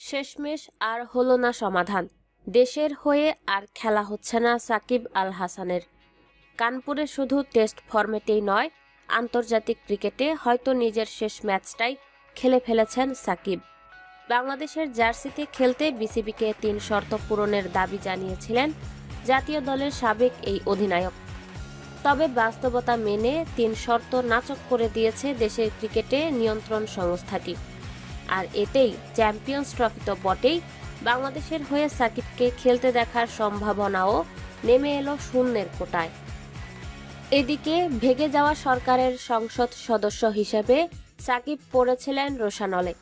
শেষমেশ আর হলো না সমাধান। দেশের হয়ে আর খেলা হচ্ছে না সাকিব আল হাসানের। কানপুরে শুধু টেস্ট ফরম্যাটেই নয়, আন্তর্জাতিক ক্রিকেটে হয়তো নিজের শেষ ম্যাচটাই খেলে ফেলেছেন সাকিব। বাংলাদেশের জার্সিতে খেলতে বিসিবিকে ৩ শর্ত পূরণের দাবি জানিয়েছিলেন জাতীয় দলের সাবেক এই অধিনায়ক। তবে বাস্তবতা মেনে ৩ শর্ত নাকচ করে দিয়েছে দেশের ক্রিকেটে নিয়ন্ত্রণ সংস্থাটি। আর এতেই চ্যাম্পিয়ন্স ট্রফি তো বটেই, বাংলাদেশের হয়ে সাকিবকে খেলতে দেখার সম্ভাবনাও নেমে এলো শূন্যের কোটায়। এদিকে ভেগে যাওয়া সরকারের সংসদ সদস্য হিসেবে সাকিব পড়েছিলেন রোষানলে।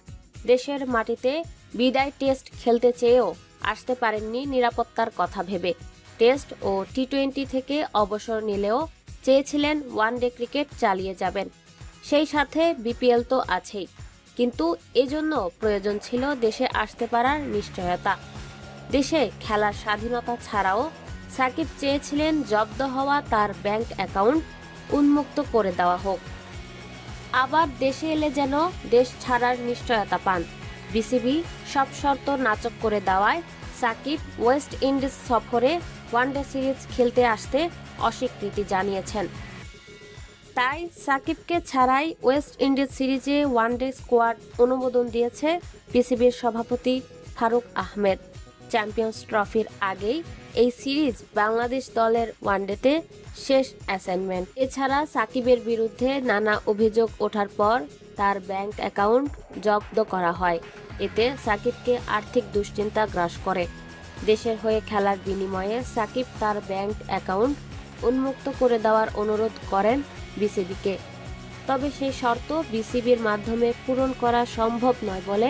দেশের মাটিতে বিদায় টেস্ট খেলতে চেয়েও আসতে পারেননি নিরাপত্তার কথা ভেবে। টেস্ট ও টি-20 থেকে অবসর নিলেও চেয়েছিলেন ওয়ানডে ক্রিকেট চালিয়ে যাবেন। সেই সাথে বিপিএল তো আছেই, কিন্তু এজন্য প্রয়োজন ছিল দেশে আসতে পারার নিশ্চয়তা। দেশে খেলার স্বাধীনতা ছাড়াও সাকিব চেয়েছিলেন জব্দ হওয়া তার ব্যাংক অ্যাকাউন্ট উন্মুক্ত করে দেওয়া হোক। আবার দেশে এলে যেন দেশ ছাড়ার নিশ্চয়তা পান। বিসিবি সব শর্ত নাকচ করে দেওয়ায় সাকিব ওয়েস্ট ইন্ডিজ সফরে ওয়ানডে সিরিজ খেলতে আসতে অস্বীকৃতি জানিয়েছেন। তাই সাকিবকে ছাড়াই ওয়েস্ট ইন্ডিজ সিরিজে ওয়ানডে স্কোয়াড অনুমোদন দিয়েছে বিসিবির সভাপতি ফারুক আহমেদ। চ্যাম্পিয়ন্স ট্রফির আগেই এই সিরিজ বাংলাদেশ দলের ওয়ানডেতে শেষ অ্যাসাইনমেন্ট। এছাড়া সাকিবের বিরুদ্ধে নানা অভিযোগ ওঠার পর তার ব্যাংক অ্যাকাউন্ট জব্দ করা হয়। এতে সাকিবকে আর্থিক দুশ্চিন্তা গ্রাস করে। দেশের হয়ে খেলার বিনিময়ে সাকিব তার ব্যাংক অ্যাকাউন্ট উন্মুক্ত করে দেওয়ার অনুরোধ করেন বিসিবিকে। তবে সেই শর্ত বিসিবির মাধ্যমে পূরণ করা সম্ভব নয় বলে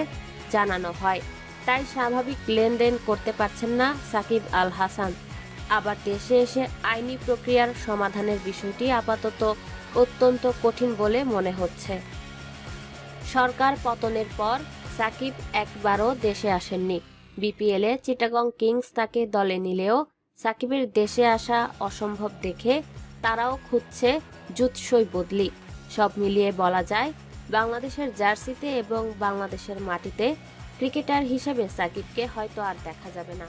জানানো হয়। তাই স্বাভাবিক লেনদেন করতে পারছেন না সাকিব আল হাসান। আবার দেশে এসে আইনি প্রক্রিয়ার সমাধানের বিষয়টি আপাতত অত্যন্ত কঠিন বলে মনে হচ্ছে। সরকার পতনের পর সাকিব একবারও দেশে আসেননি। বিপিএলে চিটাগং কিংস তাকে দলে নিলেও সাকিবের দেশে আসা অসম্ভব দেখে তারাও খুঁজছে জুৎসই বদলি। সব মিলিয়ে বলা যায়, বাংলাদেশের জার্সিতে এবং বাংলাদেশের মাটিতে ক্রিকেটার হিসেবে সাকিবকে হয়তো আর দেখা যাবে না।